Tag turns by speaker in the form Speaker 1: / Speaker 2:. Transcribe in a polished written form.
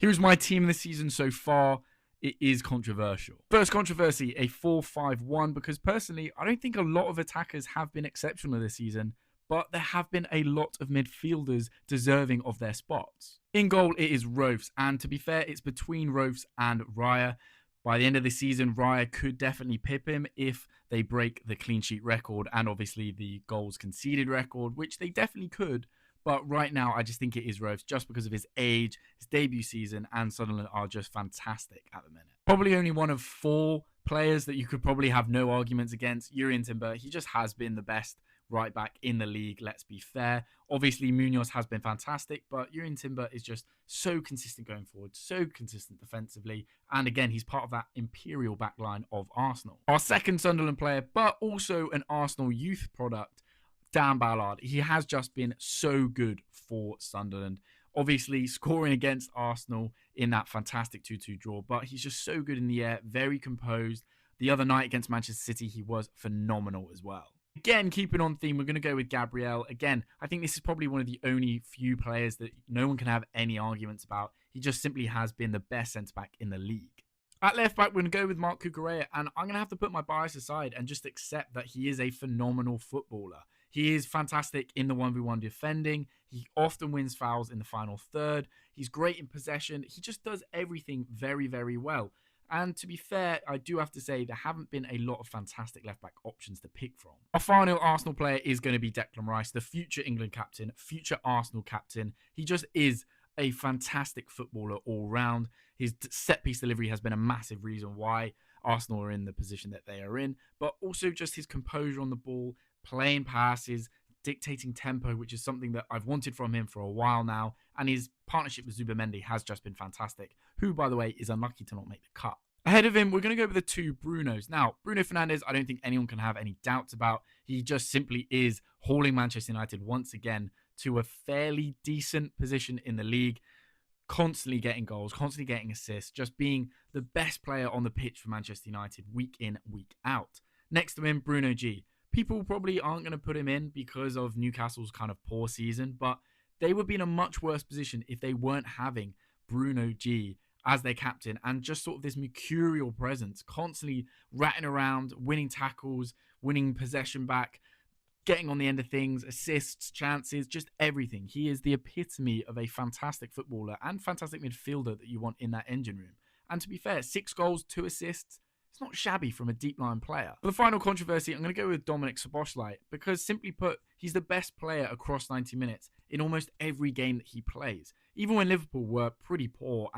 Speaker 1: Here's my team this season so far. It is controversial. First controversy, a 4-5-1, because personally, I don't think a lot of attackers have been exceptional this season, but there have been a lot of midfielders deserving of their spots. In goal, it is Roves, and to be fair, it's between Roves and Raya. By the end of the season, Raya could definitely pip him if they break the clean sheet record and obviously the goals conceded record, which they definitely could. But right now, I just think it is Roves just because of his age, his debut season, and Sunderland are just fantastic at the minute. Probably only one of 4 players that you could probably have no arguments against. Jurrien Timber, he just has been the best right back in the league, let's be fair. Obviously, Munoz has been fantastic, but Jurrien Timber is just so consistent going forward, so consistent defensively. And again, he's part of that imperial backline of Arsenal. Our second Sunderland player, but also an Arsenal youth product, Dan Ballard. He has just been so good for Sunderland. Obviously, scoring against Arsenal in that fantastic 2-2 draw, but he's just so good in the air, very composed. The other night against Manchester City, he was phenomenal as well. Again, keeping on theme, we're going to go with Gabriel. Again, I think this is probably one of the only few players that no one can have any arguments about. He just simply has been the best centre-back in the league. At left back, we're going to go with Marc Cucurella, and I'm going to have to put my bias aside and just accept that he is a phenomenal footballer. He is fantastic in the 1v1 defending. He often wins fouls in the final third. He's great in possession. He just does everything very, very well. And to be fair, I do have to say there haven't been a lot of fantastic left-back options to pick from. Our final Arsenal player is going to be Declan Rice, the future England captain, future Arsenal captain. He just is a fantastic footballer all round. His set-piece delivery has been a massive reason why Arsenal are in the position that they are in, but also just his composure on the ball, playing passes, dictating tempo, which is something that I've wanted from him for a while now. And his partnership with Zubimendi has just been fantastic, who, by the way, is unlucky to not make the cut. Ahead of him, we're going to go with the 2 Brunos. Now, Bruno Fernandes, I don't think anyone can have any doubts about. He just simply is hauling Manchester United once again to a fairly decent position in the league, constantly getting goals, constantly getting assists, just being the best player on the pitch for Manchester United week in, week out. Next to him, Bruno G. People probably aren't going to put him in because of Newcastle's kind of poor season, but they would be in a much worse position if they weren't having Bruno G as their captain and just sort of this mercurial presence, constantly ratting around, winning tackles, winning possession back, getting on the end of things, assists, chances, just everything. He is the epitome of a fantastic footballer and fantastic midfielder that you want in that engine room. And to be fair, 6 goals, 2 assists, it's not shabby from a deep line player. For the final controversy, I'm going to go with Dominic Szoboszlai because, simply put, he's the best player across 90 minutes in almost every game that he plays. Even when Liverpool were pretty poor